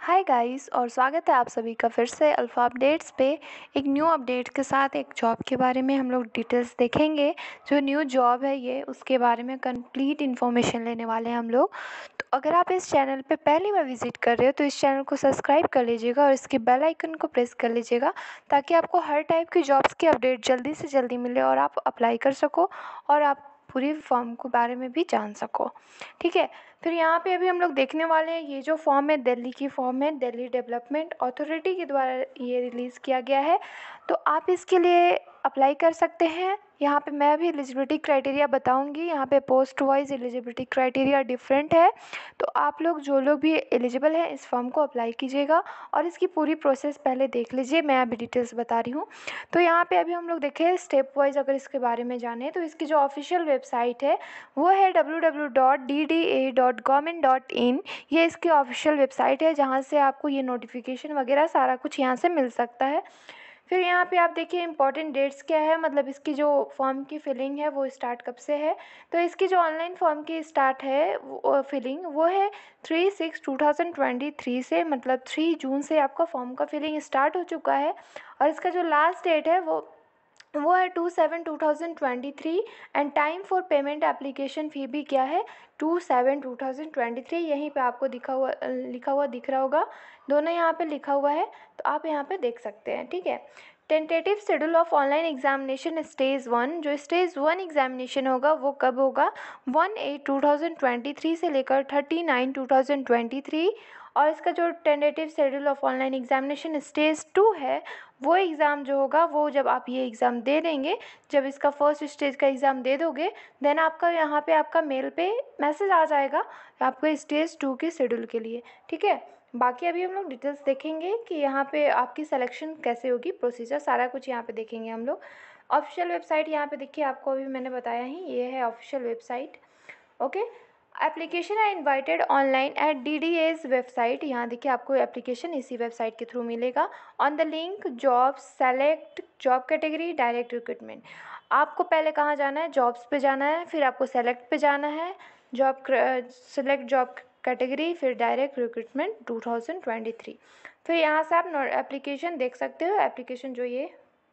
Hi guys और स्वागत है आप सभी का फिर से अल्फ़ा अपडेट्स पे। एक न्यू अपडेट के साथ एक जॉब के बारे में हम लोग डिटेल्स देखेंगे। जो न्यू जॉब है ये उसके बारे में कंप्लीट इन्फॉर्मेशन लेने वाले हैं हम लोग। तो अगर आप इस चैनल पे पहली बार विजिट कर रहे हो तो इस चैनल को सब्सक्राइब कर लीजिएगा और इसके बेल आइकन को प्रेस कर लीजिएगा ताकि आपको हर टाइप की जॉब्स की अपडेट जल्दी से जल्दी मिले और आप अप्लाई कर सको और आप पूरी फॉर्म के बारे में भी जान सको। ठीक है, फिर यहाँ पे अभी हम लोग देखने वाले हैं ये जो फॉर्म है दिल्ली की फॉर्म है, दिल्ली डेवलपमेंट अथॉरिटी के द्वारा ये रिलीज़ किया गया है। तो आप इसके लिए अप्लाई कर सकते हैं। यहाँ पे मैं भी एलिजिबिलिटी क्राइटेरिया बताऊंगी। यहाँ पे post wise eligibility criteria different है। तो आप लोग जो लोग भी एलिजिबल हैं इस फॉर्म को अप्लाई कीजिएगा और इसकी पूरी प्रोसेस पहले देख लीजिए। मैं अभी डिटेल्स बता रही हूँ। तो यहाँ पे अभी हम लोग देखें स्टेप वाइज, अगर इसके बारे में जाने तो इसकी जो ऑफिशियल वेबसाइट है वो है www.dda.government.in। ये इसकी ऑफिशियल वेबसाइट है जहाँ से आपको ये नोटिफिकेशन वगैरह सारा कुछ यहाँ से मिल सकता है। फिर यहाँ पे आप देखिए इंपॉर्टेंट डेट्स क्या है, मतलब इसकी जो फॉर्म की फिलिंग है वो स्टार्ट कब से है। तो इसकी जो ऑनलाइन फॉर्म की स्टार्ट है फिलिंग वो है 3/6/2023 से, मतलब 3 जून से आपका फॉर्म का फिलिंग स्टार्ट हो चुका है। और इसका जो लास्ट डेट है वो है 2/7/2023। And time for payment application fee भी क्या है 2/7/2023। यहीं पे आपको लिखा हुआ दिख रहा होगा, दोनों यहाँ पे लिखा हुआ है तो आप यहाँ पे देख सकते हैं। ठीक है, tentative schedule of online examination stage 1, जो स्टेज 1 एग्जामिनेशन होगा वो कब होगा 1/8/2023 से लेकर 30/9/2023। और इसका जो tentative schedule of online examination stage 2 है वो एग्ज़ाम जो होगा वो जब आप ये एग्ज़ाम दे देंगे, जब इसका फर्स्ट स्टेज का एग्ज़ाम दे दोगे देन आपका यहाँ पे आपका मेल पे मैसेज आ जाएगा आपको स्टेज 2 के शेड्यूल के लिए। ठीक है, बाकी अभी हम लोग डिटेल्स देखेंगे कि यहाँ पे आपकी सिलेक्शन कैसे होगी, प्रोसीजर सारा कुछ यहाँ पे देखेंगे हम लोग। ऑफिशियल वेबसाइट यहाँ पे देखिए, आपको अभी मैंने बताया ही ये है ऑफिशियल वेबसाइट। ओके, एप्लीकेशन है invited online at DDA's website. यहाँ देखिए आपको एप्लीकेशन इसी वेबसाइट के थ्रू मिलेगा। On the link job select job category direct recruitment. आपको पहले कहाँ जाना है, जॉब्स पे जाना है, फिर आपको सेलेक्ट पे जाना है, सेलेक्ट जॉब कैटेगरी, फिर डायरेक्ट रिक्रूटमेंट 2023। फिर यहाँ से आप एप्लीकेशन देख सकते हो। एप्लीकेशन जो ये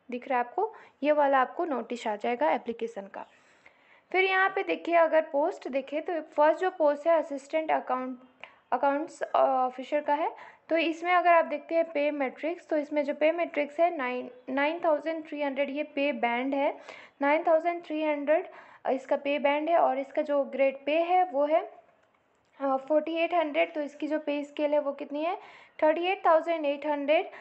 दिख रहा है आपको, ये वाला आपको नोटिस आ जाएगा एप्लीकेशन का। फिर यहाँ पे देखिए अगर पोस्ट देखें तो फर्स्ट जो पोस्ट है असिस्टेंट अकाउंट्स ऑफिसर का है। तो इसमें अगर आप देखते हैं पे मैट्रिक्स, तो इसमें जो पे मैट्रिक्स है 9,300 ये पे बैंड है। 9,300 इसका पे बैंड है। और इसका जो ग्रेड पे है वो है 4800। तो इसकी जो पे स्केल है वो कितनी है 38,800।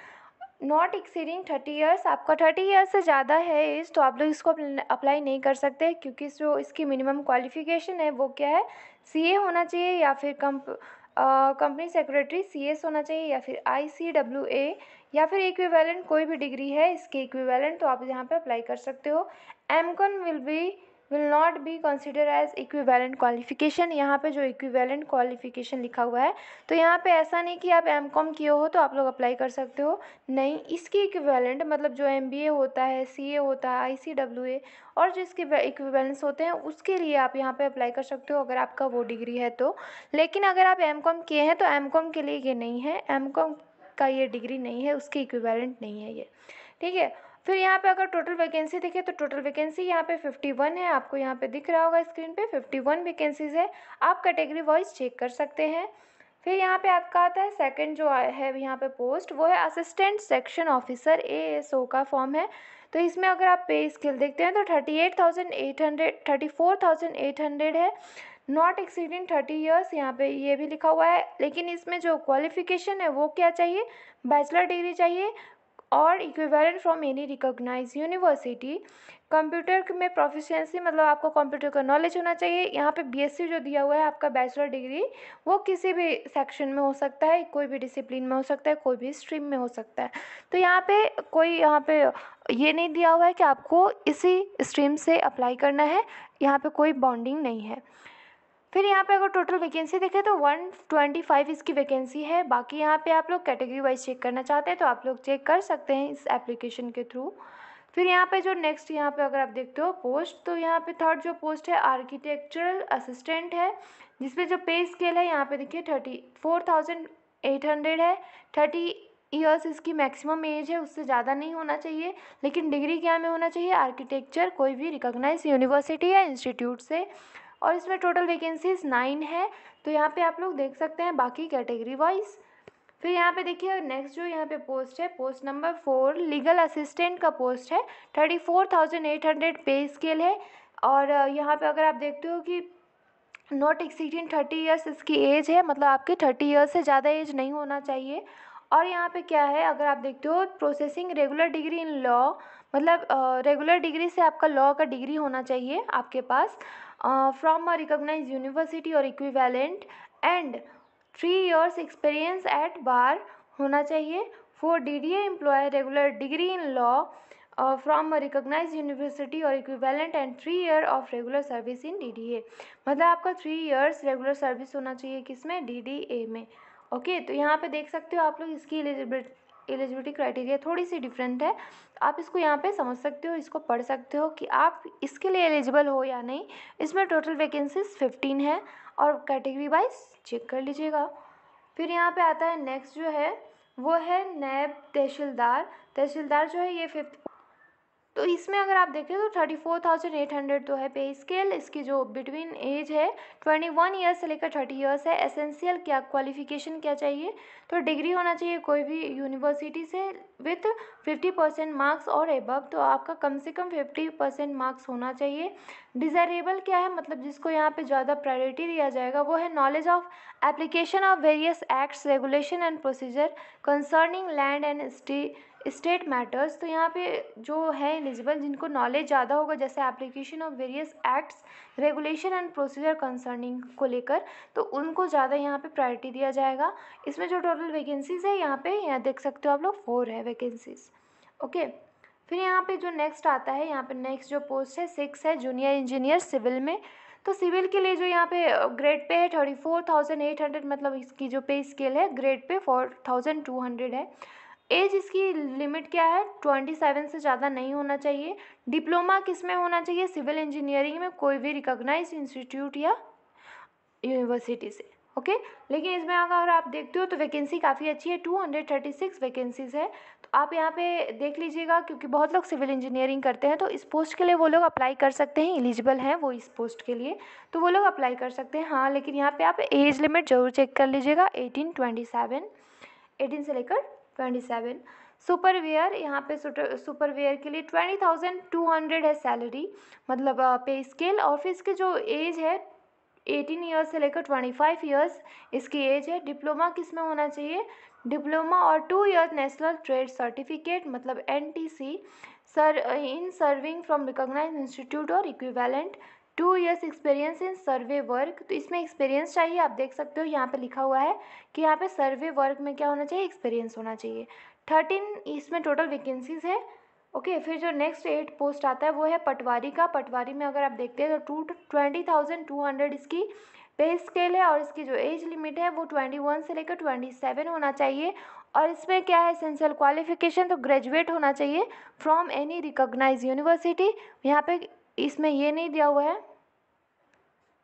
Not exceeding 30 years. आपका 30 ईयर्स से ज़्यादा है एज तो आप लोग इसको अप्लाई नहीं कर सकते, क्योंकि जो इसकी मिनिमम क्वालिफिकेशन है वो क्या है CA होना चाहिए या फिर कंपनी सेक्रेटरी CS होना चाहिए या फिर ICWA या फिर इक्विवेलेंट कोई भी डिग्री है इसके इक्विवेलेंट, तो आप यहाँ पे अप्लाई कर सकते हो। MCom will not be consider as equivalent qualification. यहाँ पे जो इक्विवेलेंट क्वालिफिकेशन लिखा हुआ है तो यहाँ पे ऐसा नहीं कि आप MCOM किए हो तो आप लोग अप्लाई कर सकते हो, नहीं। इसकी इक्विवेलेंट मतलब जो MBA होता है, CA होता है, ICWA और जिसके इक्विवेलेंट्स होते हैं उसके लिए आप यहाँ पे अप्लाई कर सकते हो अगर आपका वो डिग्री है तो। लेकिन अगर आप MCOM किए हैं तो MCOM के लिए ये नहीं है, MCOM का ये डिग्री नहीं है, उसकी इक्विवेलेंट नहीं है ये। ठीक है, फिर यहाँ पे अगर टोटल वैकेंसी देखें तो टोटल वैकेंसी यहाँ पे 51 है। आपको यहाँ पे दिख रहा होगा स्क्रीन पे 51 वैकेंसीज है। आप कैटेगरी वाइज चेक कर सकते हैं। फिर यहाँ पे आपका आता है सेकंड जो है यहाँ पे पोस्ट, वो है असिस्टेंट सेक्शन ऑफिसर ASO का फॉर्म है। तो इसमें अगर आप पे स्केल देखते हैं तो 34,800 है। नॉट एक्सीडिंग 30 ईयर्स यहाँ पे ये भी लिखा हुआ है। लेकिन इसमें जो क्वालिफिकेशन है वो क्या चाहिए, बैचलर डिग्री चाहिए और equivalent from any recognise university. Computer में प्रोफिशिएंसी मतलब आपको कंप्यूटर का नॉलेज होना चाहिए। यहाँ पे BSc जो दिया हुआ है आपका बैचलर डिग्री, वो किसी भी सेक्शन में हो सकता है, कोई भी डिसिप्लिन में हो सकता है, कोई भी स्ट्रीम में हो सकता है। तो यहाँ पे ये नहीं दिया हुआ है कि आपको इसी स्ट्रीम से अप्लाई करना है, यहाँ पे कोई बॉन्डिंग नहीं है। फिर यहाँ पे अगर टोटल वैकेंसी देखें तो 125 इसकी वैकेंसी है। बाकी यहाँ पे आप लोग कैटेगरी वाइज चेक करना चाहते हैं तो आप लोग चेक कर सकते हैं इस एप्लीकेशन के थ्रू। फिर यहाँ पे जो नेक्स्ट यहाँ पे अगर आप देखते हो पोस्ट, तो यहाँ पे थर्ड जो पोस्ट है आर्किटेक्चरल असिस्टेंट है, जिसमें जो पे स्केल है यहाँ पे देखिए 34,000 800 है। 30 ईयर्स इसकी मैक्सिमम एज है, उससे ज़्यादा नहीं होना चाहिए। लेकिन डिग्री क्या में होना चाहिए? आर्किटेक्चर, कोई भी रिकॉग्नाइज यूनिवर्सिटी या इंस्टीट्यूट से। और इसमें टोटल वैकेंसीज 9 है। तो यहाँ पे आप लोग देख सकते हैं बाकी कैटेगरी वाइज। फिर यहाँ पे देखिए नेक्स्ट जो यहाँ पे पोस्ट है, पोस्ट नंबर 4 लीगल असिस्टेंट का पोस्ट है। 34,800 पे स्केल है। और यहाँ पे अगर आप देखते हो कि नॉट एक्सीडिंग 30 ईयर्स इसकी एज है, मतलब आपके 30 ईयर्स से ज़्यादा एज नहीं होना चाहिए। और यहाँ पे क्या है, अगर आप देखते हो processing regular degree in law, मतलब रेगुलर डिग्री से आपका लॉ का डिग्री होना चाहिए आपके पास फ्रॉम अ रिकॉग्नाइज यूनिवर्सिटी और equivalent, and 3 years experience at bar होना चाहिए। For DDA employ regular degree in law from a recognise university और equivalent and 3 year of regular service in DDA, मतलब आपका 3 ईयर्स रेगुलर सर्विस होना चाहिए किसमें? DDA में। ओके, तो यहाँ पे देख सकते हो आप लोग इसकी एलिजिबिलिटी क्राइटेरिया थोड़ी सी डिफरेंट है। आप इसको यहाँ पे समझ सकते हो, इसको पढ़ सकते हो कि आप इसके लिए एलिजिबल हो या नहीं। इसमें टोटल वैकेंसीज 15 है और कैटेगरी वाइज चेक कर लीजिएगा। फिर यहाँ पे आता है नेक्स्ट जो है वो है नैब तहसीलदार। तहसीलदार जो है ये 5th। तो इसमें अगर आप देखें तो 34,800 तो है पे स्केल। इसकी जो बिटवीन एज है 21 ईयर्स से लेकर 30 ईयर्स है। एसेंशियल क्या क्वालिफिकेशन क्या चाहिए? तो डिग्री होना चाहिए कोई भी यूनिवर्सिटी से विथ 50% मार्क्स और एबव, तो आपका कम से कम 50% मार्क्स होना चाहिए। डिज़ायरेबल क्या है, मतलब जिसको यहाँ पे ज़्यादा प्रायोरिटी दिया जाएगा वो है knowledge of application of various acts regulation and procedure concerning land and state matters. तो यहाँ पे जो है एलिजिबल जिनको नॉलेज ज़्यादा होगा, जैसे application of various acts regulation and procedure concerning को लेकर, तो उनको ज़्यादा यहाँ पे प्रायोरिटी दिया जाएगा। इसमें जो टोटल वैकेंसीज है यहाँ देख सकते हो आप लोग 4 है वैकेंसीज। ओके, फिर यहाँ पे जो नेक्स्ट आता है, यहाँ पे नेक्स्ट जो पोस्ट है 6 है जूनियर इंजीनियर सिविल में। तो सिविल के लिए जो यहाँ पे ग्रेड पे है 34,800, मतलब इसकी जो पे स्केल है ग्रेड पे 4,200 है। एज इसकी लिमिट क्या है? 27 से ज़्यादा नहीं होना चाहिए। डिप्लोमा किस में होना चाहिए? सिविल इंजीनियरिंग में, कोई भी रिकॉग्नाइज इंस्टीट्यूट या यूनिवर्सिटी से। ओके, लेकिन इसमें अगर आप देखते हो तो वैकेंसी काफ़ी अच्छी है, 236 वैकेंसीज़ है। तो आप यहाँ पे देख लीजिएगा, क्योंकि बहुत लोग सिविल इंजीनियरिंग करते हैं तो इस पोस्ट के लिए वो लोग अप्लाई कर सकते हैं, एलिजिबल हैं वो इस पोस्ट के लिए, तो वो लोग अप्लाई कर सकते हैं। हाँ, लेकिन यहाँ पे आप एज लिमिट ज़रूर चेक कर लीजिएगा, 18 से लेकर 27। सुपरवेयर, यहाँ पे सुपरवेयर के लिए 20,200 है सैलरी, मतलब पे स्केल। और फिर इसकी जो एज है 18 ईयर्स से लेकर 25 ईयर्स इसकी एज है। डिप्लोमा किस में होना चाहिए? डिप्लोमा और 2 ईयर नेशनल ट्रेड सर्टिफिकेट, मतलब NTC in serving from recognise institute और equivalent, 2 years experience in survey work. तो इसमें एक्सपीरियंस चाहिए, आप देख सकते हो यहाँ पे लिखा हुआ है कि यहाँ पे सर्वे वर्क में क्या होना चाहिए? एक्सपीरियंस होना चाहिए। 13 इसमें टोटल वैकेंसीज है। ओके, फिर जो नेक्स्ट 8 पोस्ट आता है वो है पटवारी का। पटवारी में अगर आप देखते हैं तो 20,200 इसकी पे स्केल है। और इसकी जो एज लिमिट है वो 21 से लेकर 27 होना चाहिए। और इसमें क्या है एसेंशियल क्वालिफिकेशन? तो ग्रेजुएट होना चाहिए फ्रॉम एनी रिकॉग्नाइज यूनिवर्सिटी। यहाँ पे इसमें ये नहीं दिया हुआ है,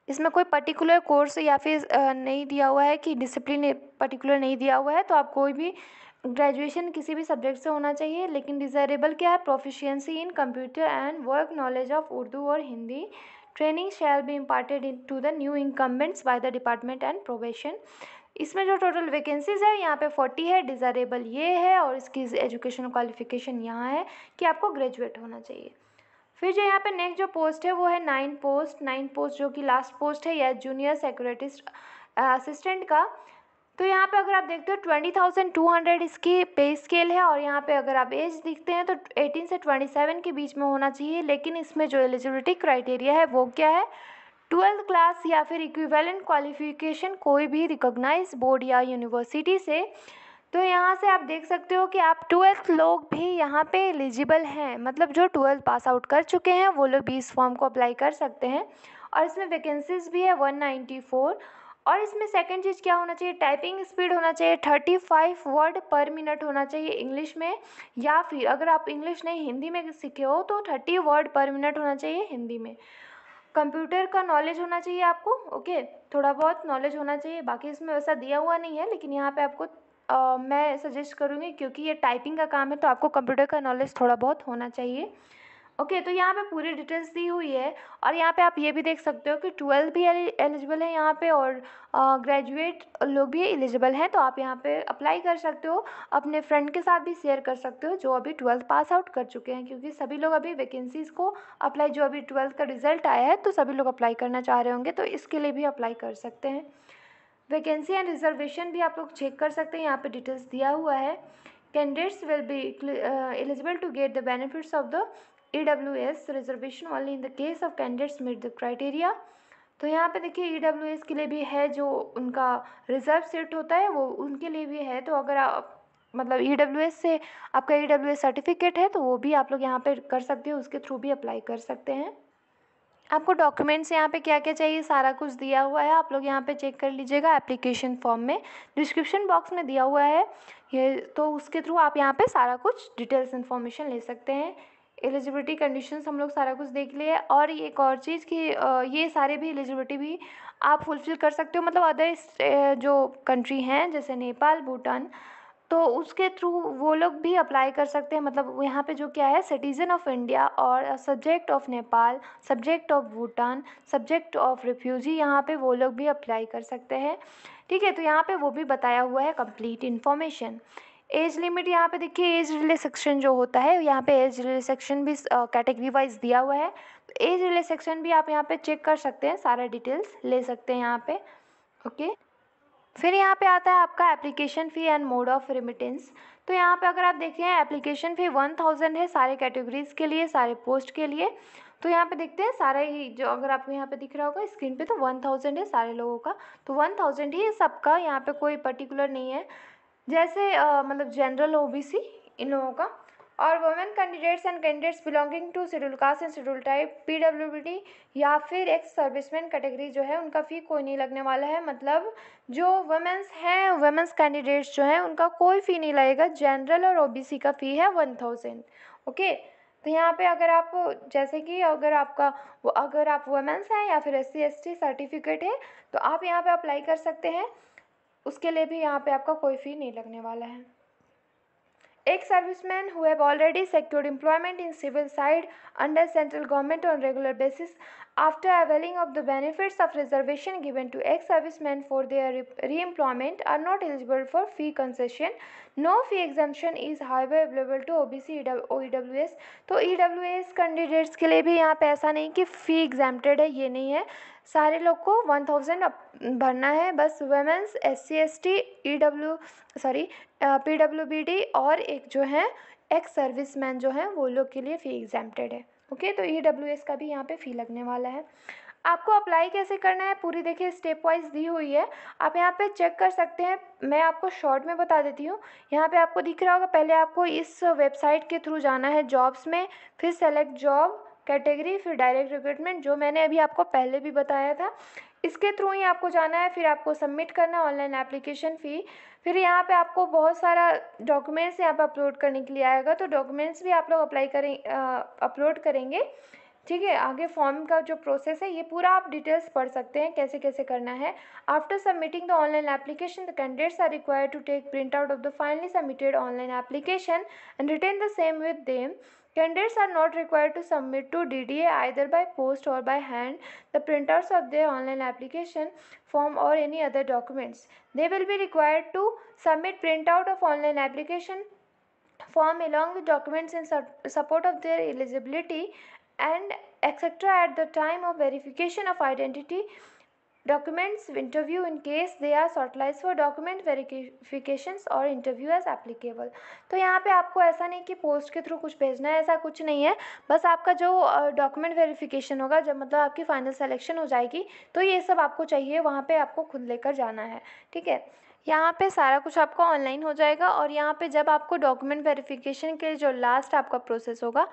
इसमें कोई पर्टिकुलर कोर्स या फिर नहीं दिया हुआ है कि डिसिप्लिन पर्टिकुलर नहीं दिया हुआ है, तो आप कोई भी ग्रेजुएशन किसी भी सब्जेक्ट से होना चाहिए। लेकिन डिज़ायरेबल क्या है? Proficiency in computer and work knowledge of Urdu और Hindi. Training shall be imparted into the new incumbents by the department and probation. इसमें जो टोटल वैकेंसीज है यहाँ पे 40 है। डिज़ायरेबल ये है, और इसकी एजुकेशन क्वालिफिकेशन यहाँ है कि आपको ग्रेजुएट होना चाहिए। फिर जो यहाँ पे नेक्स्ट जो पोस्ट है वो है 9 पोस्ट जो कि लास्ट पोस्ट है, यह जूनियर सेक्रेटरिस्ट असिस्टेंट का। तो यहाँ पे अगर आप देखते हो 20,200 इसकी पे स्केल है। और यहाँ पे अगर आप एज देखते हैं तो 18 से 27 के बीच में होना चाहिए। लेकिन इसमें जो एलिजिबिलिटी क्राइटेरिया है वो क्या है? 12th क्लास या फिर इक्विवेलेंट क्वालिफिकेशन कोई भी रिकॉग्नाइज बोर्ड या यूनिवर्सिटी से। तो यहाँ से आप देख सकते हो कि आप 12th लोग भी यहाँ पे एलिजिबल हैं, मतलब जो 12th पास आउट कर चुके हैं वो लोग भी इस फॉर्म को अप्लाई कर सकते हैं। और इसमें वैकेंसीज भी है 194। और इसमें सेकंड चीज़ क्या होना चाहिए? टाइपिंग स्पीड होना चाहिए 35 वर्ड पर मिनट होना चाहिए इंग्लिश में, या फिर अगर आप इंग्लिश नहीं हिंदी में सीखे हो तो 30 वर्ड पर मिनट होना चाहिए हिंदी में। कंप्यूटर का नॉलेज होना चाहिए आपको, ओके, थोड़ा बहुत नॉलेज होना चाहिए, बाकी इसमें वैसा दिया हुआ नहीं है, लेकिन यहाँ पे आपको मैं सजेस्ट करूँगी क्योंकि ये टाइपिंग का काम है तो आपको कंप्यूटर का नॉलेज थोड़ा बहुत होना चाहिए। ओके, तो यहाँ पे पूरी डिटेल्स दी हुई है और यहाँ पे आप ये भी देख सकते हो कि 12 भी एलिजिबल है यहाँ पे और ग्रेजुएट लोग भी एलिजिबल हैं, तो आप यहाँ पे अप्लाई कर सकते हो, अपने फ्रेंड के साथ भी शेयर कर सकते हो जो अभी 12th पास आउट कर चुके हैं, क्योंकि सभी लोग अभी वैकेंसीज़ को अप्लाई, जो अभी 12th का रिजल्ट आया है तो सभी लोग अप्लाई करना चाह रहे होंगे, तो इसके लिए भी अप्लाई कर सकते हैं। वैकेंसी एंड रिजर्वेशन भी आप लोग चेक कर सकते हैं, यहाँ पे डिटेल्स दिया हुआ है। Candidates will be eligible to get the benefits of the EWS reservation only in the case of candidates meet the criteria. तो यहाँ पे देखिए EWS के लिए भी है, जो उनका रिजर्व सीट होता है वो उनके लिए भी है, तो अगर आप मतलब EWS से आपका EWS सर्टिफिकेट है तो वो भी आप लोग यहाँ पे कर सकते हो, उसके थ्रू भी अप्लाई कर सकते हैं। आपको डॉक्यूमेंट्स यहाँ पे क्या क्या चाहिए सारा कुछ दिया हुआ है, आप लोग यहाँ पे चेक कर लीजिएगा एप्लीकेशन फॉर्म में, डिस्क्रिप्शन बॉक्स में दिया हुआ है ये, तो उसके थ्रू आप यहाँ पे सारा कुछ डिटेल्स इन्फॉर्मेशन ले सकते हैं। एलिजिबिलिटी कंडीशंस हम लोग सारा कुछ देख लिए, और ये एक और चीज़ कि ये सारे भी एलिजिबिलिटी भी आप फुलफ़िल कर सकते हो, मतलब अदर जो कंट्री हैं जैसे नेपाल, भूटान, तो उसके थ्रू वो लोग भी अप्लाई कर सकते हैं। मतलब यहाँ पे जो क्या है, सिटीज़न ऑफ इंडिया और subject of Nepal, subject of Bhutan, subject of refugee, यहाँ पे वो लोग भी अप्लाई कर सकते हैं। ठीक है, तो यहाँ पे वो भी बताया हुआ है कंप्लीट इन्फॉर्मेशन। एज लिमिट यहाँ पे देखिए, एज रिले सेक्शन जो होता है, यहाँ पे एज रिले सेक्शन भी कैटेगरी वाइज दिया हुआ है, तो एज रिले सेक्शन भी आप यहाँ पे चेक कर सकते हैं, सारा डिटेल्स ले सकते हैं यहाँ पे। ओके, फिर यहाँ पे आता है आपका application fee and mode of remittance. तो यहाँ पे अगर आप देखें एप्लीकेशन फ़ी 1000 है सारे कैटेगरीज़ के लिए, सारे पोस्ट के लिए। तो यहाँ पे देखते हैं सारा ही, जो अगर आपको यहाँ पे दिख रहा होगा स्क्रीन पे, तो 1000 है सारे लोगों का, तो 1000 ही सबका, यहाँ पे कोई पर्टिकुलर नहीं है, जैसे मतलब जनरल OBC इन लोगों का, और women candidates and candidates belonging to schedule caste and schedule type, PWD या फिर एक्स सर्विसमैन कैटेगरी जो है, उनका फ़ी कोई नहीं लगने वाला है। मतलब जो वुमेन्स हैं, वुमेन्स कैंडिडेट्स जो हैं, उनका कोई फ़ी नहीं लगेगा। जनरल और OBC का फ़ी है 1000। ओके, तो यहाँ पे अगर आप, जैसे कि अगर आपका अगर आप वुमेन्स हैं या फिर SC ST सर्टिफिकेट है तो आप यहाँ पे अप्लाई कर सकते हैं, उसके लिए भी यहाँ पे आपका कोई फ़ी नहीं लगने वाला है। Ex-servicemen who have already secured employment in civil side under central government on regular basis after availing of the benefits of reservation given to ex-servicemen for their re-employment are not eligible for fee concession. No fee exemption is however available to OBC OEWS. तो EWS candidates के लिए भी यहाँ पे ऐसा नहीं कि फ़ी exempted है, ये नहीं है, सारे लोग को 1000 भरना है। बस वुमेन्स, SC ST, PWBD और एक जो है एक्स सर्विसमैन जो है वो लोग के लिए फ़ी एग्जेम्प्टेड है। ओके, तो EWS का भी यहाँ पे फ़ी लगने वाला है। आपको अप्लाई कैसे करना है पूरी देखिए स्टेप वाइज दी हुई है, आप यहाँ पे चेक कर सकते हैं। मैं आपको शॉर्ट में बता देती हूँ। यहाँ पे आपको दिख रहा होगा, पहले आपको इस वेबसाइट के थ्रू जाना है जॉब्स में, फिर सेलेक्ट जॉब कैटेगरी, फिर डायरेक्ट रिक्रूटमेंट, जो मैंने अभी आपको पहले भी बताया था, इसके थ्रू ही आपको जाना है। फिर आपको सबमिट करना है ऑनलाइन एप्लीकेशन फ़ी। फिर यहाँ पे आपको बहुत सारा डॉक्यूमेंट्स यहाँ पे अपलोड करने के लिए आएगा, तो डॉक्यूमेंट्स भी आप लोग अपलोड करेंगे। ठीक है, आगे फॉर्म का जो प्रोसेस है ये पूरा आप डिटेल्स पढ़ सकते हैं कैसे कैसे करना है। After submitting the online application the candidates are required to take print out of the finally submitted online application and retain the same with them. Candidates are not required to submit to DDA either by post or by hand the printouts of their online application form or any other documents. They will be required to submit printout of online application form along with documents in support of their eligibility and etc. at the time of verification of identity documents interview in case they are shortlisted for document verifications और interview as applicable. तो यहाँ पे आपको ऐसा नहीं कि post के through कुछ भेजना है, ऐसा कुछ नहीं है। बस आपका जो डॉक्यूमेंट वेरिफिकेशन होगा, जब मतलब आपकी फाइनल सिलेक्शन हो जाएगी, तो ये सब आपको चाहिए, वहाँ पे आपको खुद लेकर जाना है। ठीक है, यहाँ पे सारा कुछ आपका ऑनलाइन हो जाएगा, और यहाँ पे जब आपको डॉक्यूमेंट वेरिफिकेशन के जो लास्ट आपका प्रोसेस होगा,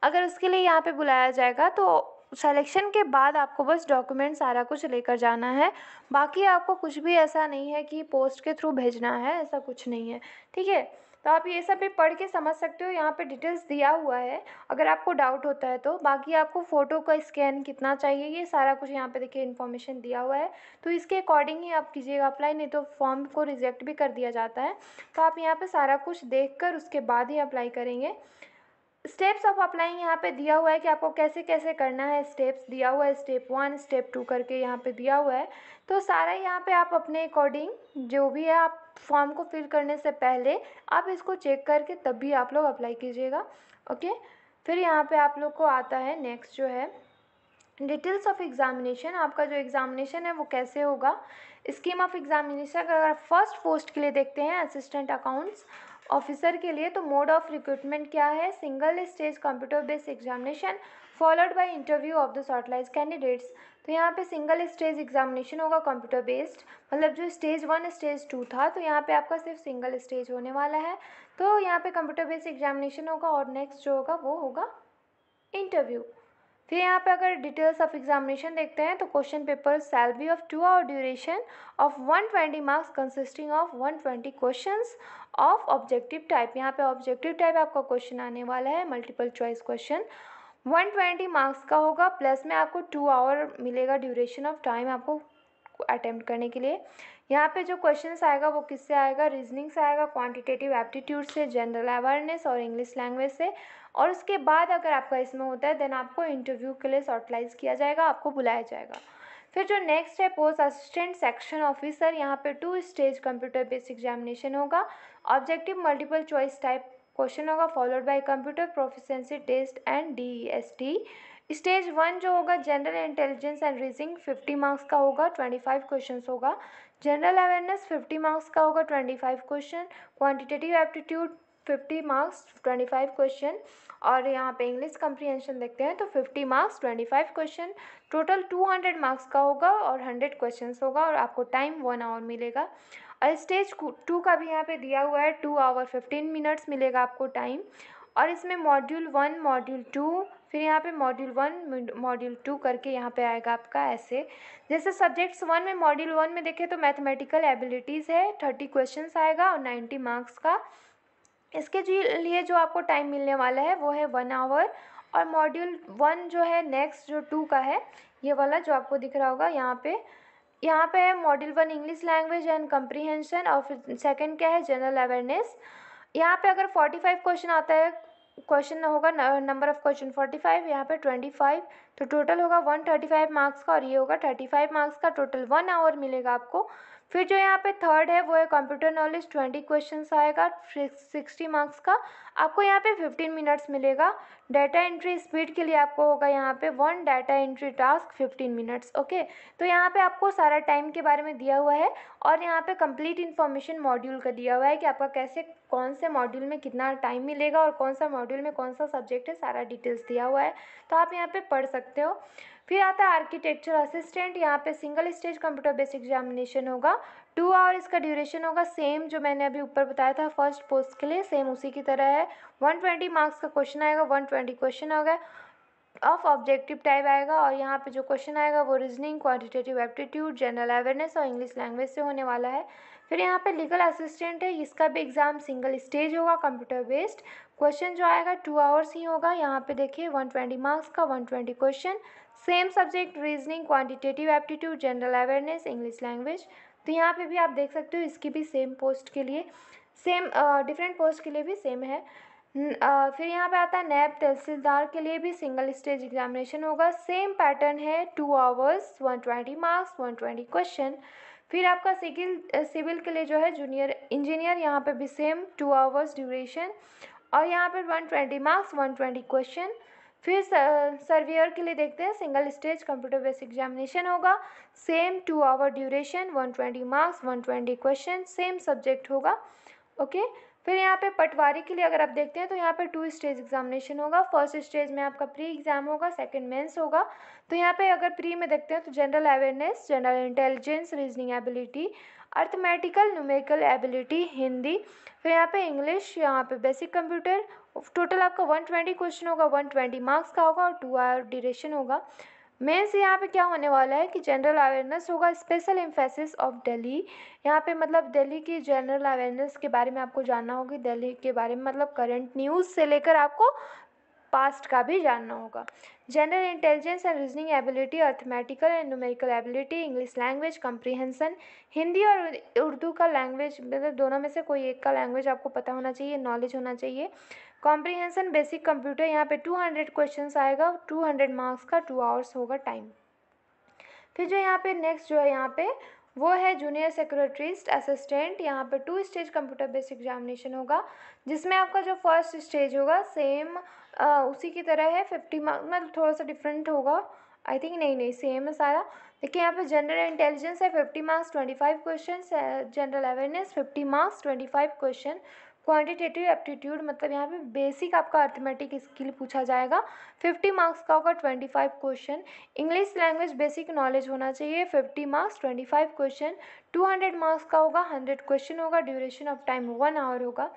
अगर उसके लिए यहाँ पे बुलाया जाएगा, तो सिलेक्शन के बाद आपको बस डॉक्यूमेंट सारा कुछ लेकर जाना है। बाकी आपको कुछ भी ऐसा नहीं है कि पोस्ट के थ्रू भेजना है, ऐसा कुछ नहीं है। ठीक है, तो आप ये सब भी पढ़ के समझ सकते हो, यहाँ पे डिटेल्स दिया हुआ है अगर आपको डाउट होता है तो। बाकी आपको फ़ोटो का स्कैन कितना चाहिए ये सारा कुछ यहाँ पे देखिए इन्फॉर्मेशन दिया हुआ है, तो इसके अकॉर्डिंग ही आप कीजिएगा अप्लाई, नहीं तो फॉर्म को रिजेक्ट भी कर दिया जाता है। तो आप यहाँ पे सारा कुछ देख कर उसके बाद ही अप्लाई करेंगे। स्टेप्स ऑफ अप्लाइंग यहाँ पे दिया हुआ है कि आपको कैसे कैसे करना है, स्टेप्स दिया हुआ है, स्टेप 1 स्टेप 2 करके यहाँ पे दिया हुआ है। तो सारा यहाँ पे आप अपने अकॉर्डिंग जो भी है, आप फॉर्म को फिल करने से पहले आप इसको चेक करके तब भी आप लोग अप्लाई कीजिएगा। ओके, फिर यहाँ पे आप लोग को आता है नेक्स्ट जो है डिटेल्स ऑफ एग्जामिनेशन। आपका जो एग्जामिनेशन है वो कैसे होगा, स्कीम ऑफ एग्जामिनेशन अगर फर्स्ट पोस्ट के लिए देखते हैं असिस्टेंट अकाउंट्स ऑफिसर के लिए, तो मोड ऑफ रिक्रूटमेंट क्या है, single stage computer based examination followed by interview of the shortlist candidates. तो यहाँ पे सिंगल स्टेज एग्जामिनेशन होगा कंप्यूटर बेस्ड, मतलब जो स्टेज 1 स्टेज 2 था तो यहाँ पे आपका सिर्फ सिंगल स्टेज होने वाला है। तो यहाँ पे कंप्यूटर बेस्ड एग्जामिनेशन होगा और नेक्स्ट जो होगा वो होगा इंटरव्यू। फिर यहाँ पे अगर डिटेल्स ऑफ एग्जामिनेशन देखते हैं तो question paper shall be of 2 hour duration of 120 marks consisting of 120 questions of objective type. यहाँ पे ऑब्जेक्टिव टाइप आपका क्वेश्चन आने वाला है मल्टीपल चॉइस क्वेश्चन, 120 मार्क्स का होगा, प्लस में आपको 2 आवर मिलेगा ड्यूरेशन ऑफ टाइम आपको अटेम्प्ट करने के लिए। यहाँ पे जो क्वेश्चंस आएगा वो किससे आएगा, रीजनिंग से आएगा, क्वांटिटेटिव एप्टीट्यूड से, जनरल अवेयरनेस और इंग्लिश लैंग्वेज से। और उसके बाद अगर आपका इसमें होता है देन आपको इंटरव्यू के लिए शॉर्टलाइज किया जाएगा, आपको बुलाया जाएगा। फिर जो नेक्स्ट है पोस्ट असिस्टेंट सेक्शन ऑफिसर, यहाँ पे 2 स्टेज कंप्यूटर बेस्ड एग्जामिनेशन होगा, objective multiple choice type question होगा followed by computer proficiency test and DEST। Stage 1 जो होगा general intelligence and reasoning 50 marks का होगा, 25 क्वेश्चंस होगा, जनरल अवेयरनेस 50 मार्क्स का होगा, 25 question, quantitative aptitude 50 marks 25 question, और यहाँ पे इंग्लिश कम्प्रीहेंशन देखते हैं तो 50 मार्क्स 25 क्वेश्चन, टोटल 200 मार्क्स का होगा और 100 क्वेश्चंस होगा और आपको टाइम 1 आवर मिलेगा। और स्टेज 2 का भी यहाँ पे दिया हुआ है 2 आवर 15 मिनट्स मिलेगा आपको टाइम। और इसमें मॉड्यूल 1 मॉड्यूल 2 फिर यहाँ पे मॉड्यूल 1 मॉड्यूल 2 करके यहाँ पे आएगा आपका ऐसे। जैसे सब्जेक्ट्स 1 में मॉड्यूल 1 में देखें तो मैथमेटिकल एबिलिटीज़ है, 30 क्वेश्चंस आएगा और 90 मार्क्स का। इसके लिए जो आपको टाइम मिलने वाला है वो है 1 आवर। और मॉड्यूल 1 जो है नेक्स्ट जो 2 का है ये वाला जो आपको दिख रहा होगा यहाँ पे है module 1 English language and comprehension, और फिर सेकंड क्या है जनरल अवेयरनेस। यहाँ पे अगर 45 क्वेश्चन आता है, क्वेश्चन होगा नंबर ऑफ क्वेश्चन 45, यहाँ पे 25, तो टोटल होगा 135 मार्क्स का और ये होगा 35 मार्क्स का, टोटल 1 आवर मिलेगा आपको। फिर जो यहाँ पे थर्ड है वो है कंप्यूटर नॉलेज, 20 क्वेश्चंस आएगा 60 मार्क्स का, आपको यहाँ पे 15 मिनट्स मिलेगा। डाटा एंट्री स्पीड के लिए आपको होगा यहाँ पे 1 data entry task 15 minutes. Okay, तो यहाँ पे आपको सारा टाइम के बारे में दिया हुआ है और यहाँ पे कंप्लीट इन्फॉर्मेशन मॉड्यूल का दिया हुआ है कि आपका कैसे कौन से मॉड्यूल में कितना टाइम मिलेगा और कौन सा मॉड्यूल में कौन सा सब्जेक्ट है, सारा डिटेल्स दिया हुआ है, तो आप यहाँ पे पढ़ सकते हो। फिर आता है आर्किटेक्चर असिस्टेंट, यहाँ पे single stage computer based examination होगा, 2 आवर इसका ड्यूरेशन होगा, सेम जो मैंने अभी ऊपर बताया था फर्स्ट पोस्ट के लिए सेम उसी की तरह है। 120 मार्क्स का क्वेश्चन आएगा, 120 क्वेश्चन होगा ऑफ ऑब्जेक्टिव टाइप आएगा, और यहाँ पे जो क्वेश्चन आएगा वो reasoning, quantitative aptitude, general awareness और इंग्लिश लैंग्वेज से होने वाला है। फिर यहाँ पे लीगल असिस्टेंट है, इसका भी एग्जाम सिंगल स्टेज होगा कंप्यूटर बेस्ड, क्वेश्चन जो आएगा 2 आवर्स ही होगा। यहाँ पे देखिए 120 मार्क्स का 120 question, same subject reasoning, quantitative aptitude, general awareness, English language. तो यहाँ पे भी आप देख सकते हो इसकी भी सेम पोस्ट के लिए सेम डिफरेंट पोस्ट के लिए भी सेम है। फिर यहाँ पे आता है नैब तहसीलदार के लिए भी सिंगल स्टेज एग्जामिनेशन होगा, सेम पैटर्न है 2 आवर्स 120 मार्क्स 120 क्वेश्चन। फिर आपका सिविल के लिए जो है जूनियर इंजीनियर, यहाँ पे भी सेम 2 आवर्स ड्यूरेशन और यहाँ पे 120 मार्क्स 120 क्वेश्चन। फिर सर्वेयर के लिए देखते हैं single stage computer based examination होगा, same 2 hour duration 120 marks 120 question, same subject होगा। ओके, फिर यहाँ पे पटवारी के लिए अगर आप देखते हैं तो यहाँ पे 2 स्टेज एग्जामिनेशन होगा, फर्स्ट स्टेज में आपका प्री एग्जाम होगा, सेकंड मेंस होगा। तो यहाँ पे अगर प्री में देखते हैं तो general awareness, general intelligence, reasoning ability, arithmetical numerical ability, Hindi, फिर यहाँ पे इंग्लिश, यहाँ पे बेसिक कंप्यूटर। टोटल आपका 120 क्वेश्चन होगा, 120 मार्क्स का होगा और 2 आवर ड्यूरेशन होगा। मेंस यहाँ पे क्या होने वाला है कि जनरल अवेयरनेस होगा, स्पेशल एम्फेसिस ऑफ दिल्ली। यहाँ पे मतलब दिल्ली की जनरल अवेयरनेस के बारे में आपको जानना होगी, दिल्ली के बारे में मतलब करंट न्यूज़ से लेकर आपको पास्ट का भी जानना होगा। General intelligence and reasoning ability, arithmetical and numerical ability, English language comprehension, Hindi और उर्दू का लैंग्वेज मतलब दोनों में से कोई एक का लैंग्वेज आपको पता होना चाहिए, नॉलेज होना चाहिए। कॉम्प्रीहेंशन बेसिक कंप्यूटर, यहाँ पे 200 क्वेश्चंस आएगा, 200 मार्क्स का, 2 आवर्स होगा टाइम। फिर जो यहाँ पे नेक्स्ट जो है यहाँ पे वो है जूनियर सेक्रेटरीस्ट असिस्टेंट। यहाँ पे 2 स्टेज कंप्यूटर बेस्ड एग्जामिनेशन होगा, जिसमें आपका जो फर्स्ट स्टेज होगा सेम उसी की तरह है, 50 मार्क्स मतलब थोड़ा सा डिफरेंट होगा, आई थिंक नहीं सेम है सारा। देखिए यहाँ पे जनरल इंटेलिजेंस है 50 marks 25 question, general awareness 50 marks 25 question, quantitative aptitude मतलब यहाँ पे बेसिक आपका अर्थमेटिक स्किल पूछा जाएगा, 50 मार्क्स का होगा 25 question. English language basic knowledge होना चाहिए, 50 मार्क्स 25 क्वेश्चन, 200 मार्क्स का होगा, 100 क्वेश्चन होगा, ड्यूरेशन ऑफ टाइम 1 आवर होगा।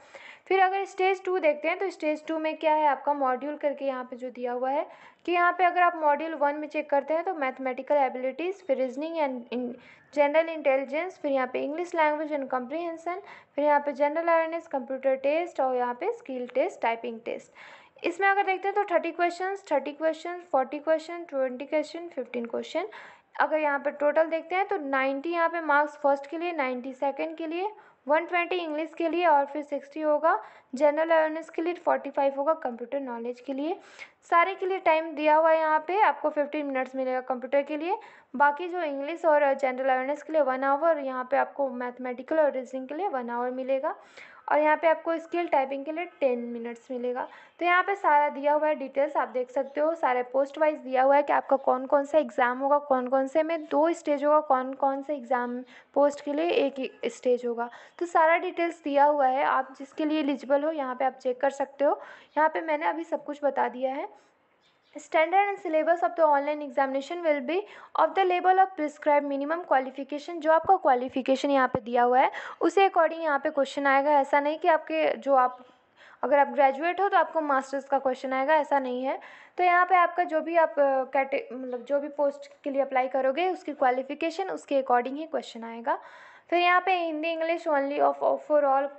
फिर अगर स्टेज 2 देखते हैं तो स्टेज 2 में क्या है आपका मॉड्यूल करके यहाँ पे जो दिया हुआ है कि यहाँ पे अगर आप मॉड्यूल 1 में चेक करते हैं तो मैथमेटिकल एबिलिटीज़, फिर रीजनिंग एंड जनरल इंटेलिजेंस, फिर यहाँ पे इंग्लिश लैंग्वेज एंड कम्प्रीहेंशन, फिर यहाँ पे जनरल अवेयरनेस, कंप्यूटर टेस्ट और यहाँ पे स्किल टेस्ट, टाइपिंग टेस्ट। इसमें अगर देखते हैं तो 30 क्वेश्चन, 40 क्वेश्चन, 20 क्वेश्चन, 15 क्वेश्चन। अगर यहाँ पे टोटल देखते हैं तो 90 यहाँ पे मार्क्स फर्स्ट के लिए, 90 सेकंड के लिए, 120 इंग्लिश के लिए और फिर 60 होगा जनरल अवेयरनेस के लिए, 45 होगा कंप्यूटर नॉलेज के लिए। सारे के लिए टाइम दिया हुआ है यहाँ पे आपको 15 मिनट्स मिलेगा कंप्यूटर के लिए, बाकी जो इंग्लिश और जनरल अवेयरनेस के लिए 1 आवर, यहाँ पे आपको मैथमेटिकल और रीजनिंग के लिए 1 आवर मिलेगा और यहाँ पे आपको स्किल टाइपिंग के लिए 10 मिनट्स मिलेगा। तो यहाँ पे सारा दिया हुआ है डिटेल्स, आप देख सकते हो सारे पोस्ट वाइज दिया हुआ है कि आपका कौन कौन सा एग्ज़ाम होगा, कौन कौन से में 2 स्टेज होगा, कौन कौन से एग्ज़ाम पोस्ट के लिए एक ही स्टेज होगा। तो सारा डिटेल्स दिया हुआ है, आप जिसके लिए एलिजिबल हो यहाँ पे आप चेक कर सकते हो। यहाँ पे मैंने अभी सब कुछ बता दिया है। Standard and syllabus of the online examination will be of the level of prescribe minimum qualification, जो आपका क्वालिफिकेशन यहाँ पे दिया हुआ है उसे अकॉर्डिंग यहाँ पे क्वेश्चन आएगा। ऐसा नहीं कि आपके जो आप अगर आप ग्रेजुएट हो तो आपको मास्टर्स का क्वेश्चन आएगा, ऐसा नहीं है। तो यहाँ पे आपका जो भी आप मतलब जो भी पोस्ट के लिए अप्लाई करोगे उसकी क्वालिफिकेशन उसके अकॉर्डिंग ही क्वेश्चन आएगा। फिर यहाँ पे Hindi English only of for all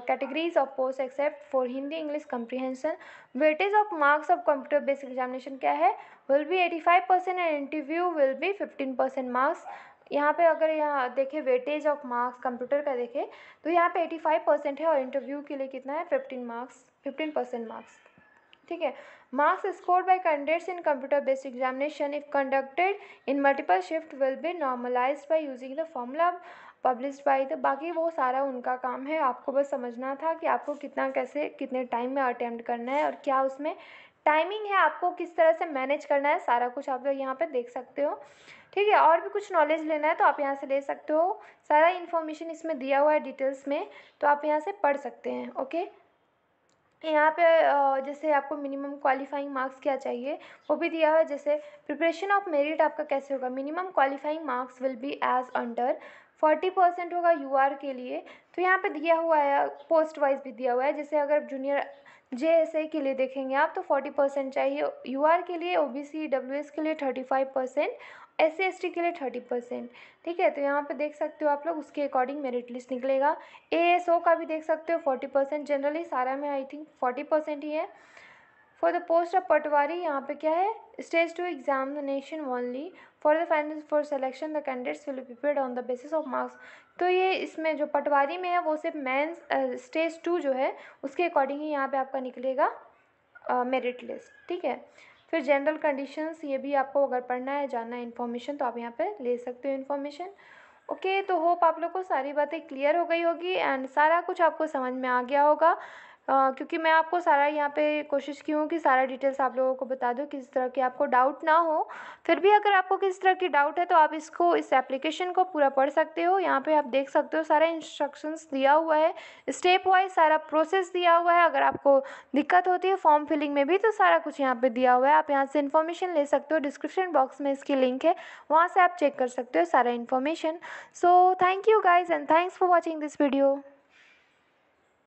categories of post except for Hindi English comprehension. Weightage of marks of computer based examination क्या है, will be 85% and interview will be 15% marks। यहाँ पे अगर यहाँ देखें वेटेज ऑफ मार्क्स कंप्यूटर का देखें तो यहाँ पे 85% है और इंटरव्यू के लिए कितना है 15% मार्क्स, ठीक है। Marks scored by candidates in computer based examination if conducted in multiple shift will be normalised by using the formula published by the, बाकी वो सारा उनका काम है, आपको बस समझना था कि आपको कितना कैसे कितने टाइम में अटेम्प्ट करना है और क्या उसमें टाइमिंग है, आपको किस तरह से मैनेज करना है, सारा कुछ आप लोग यहाँ पे देख सकते हो, ठीक है। और भी कुछ नॉलेज लेना है तो आप यहाँ से ले सकते हो, सारा इन्फॉर्मेशन इसमें दिया हुआ है डिटेल्स में, तो आप यहाँ से पढ़ सकते हैं। ओके, यहाँ पे जैसे आपको मिनिमम क्वालिफाइंग मार्क्स क्या चाहिए वो भी दिया हुआ है। जैसे प्रिपरेशन ऑफ मेरिट आपका कैसे होगा, minimum qualifying marks will be as under 40% होगा यूआर के लिए। तो यहाँ पे दिया हुआ है पोस्ट वाइज भी दिया हुआ है, जैसे अगर जूनियर जेएसए के लिए देखेंगे आप तो 40% चाहिए यूआर के लिए, ओबीसी डब्ल्यूएस के लिए 35%, एससी एसटी के लिए 30%, ठीक है। तो यहाँ पे देख सकते हो आप लोग उसके अकॉर्डिंग मेरिट लिस्ट निकलेगा। एएसओ का भी देख सकते हो 40%, जनरली सारा में आई थिंक 40% ही है। फॉर द पोस्ट ऑफ पटवारी यहाँ पे क्या है, stage 2 examination only for the final for selection the candidates will be prepared on the basis of marks. तो ये इसमें जो पटवारी में है वो सिर्फ मेंस स्टेज 2 जो है उसके अकॉर्डिंग ही यहाँ पे आपका निकलेगा मेरिट लिस्ट, ठीक है। फिर जनरल कंडीशंस ये भी आपको अगर पढ़ना है जानना है इन्फॉर्मेशन तो आप यहाँ पे ले सकते हो इन्फॉर्मेशन। ओके, तो होप आप लोग को सारी बातें क्लियर हो गई होगी एंड सारा कुछ आपको समझ में आ गया होगा, क्योंकि मैं आपको सारा यहाँ पे कोशिश की हूँ कि सारा डिटेल्स आप लोगों को बता दूँ, किसी तरह की आपको डाउट ना हो। फिर भी अगर आपको किसी तरह की डाउट है तो आप इस एप्लीकेशन को पूरा पढ़ सकते हो। यहाँ पे आप देख सकते हो सारा इंस्ट्रक्शंस दिया हुआ है, स्टेप वाइज सारा प्रोसेस दिया हुआ है। अगर आपको दिक्कत होती है फॉर्म फिलिंग में भी तो सारा कुछ यहाँ पे दिया हुआ है, आप यहाँ से इन्फॉर्मेशन ले सकते हो। डिस्क्रिप्शन बॉक्स में इसकी लिंक है, वहाँ से आप चेक कर सकते हो सारा information. So thank you guys and thanks for watching this video.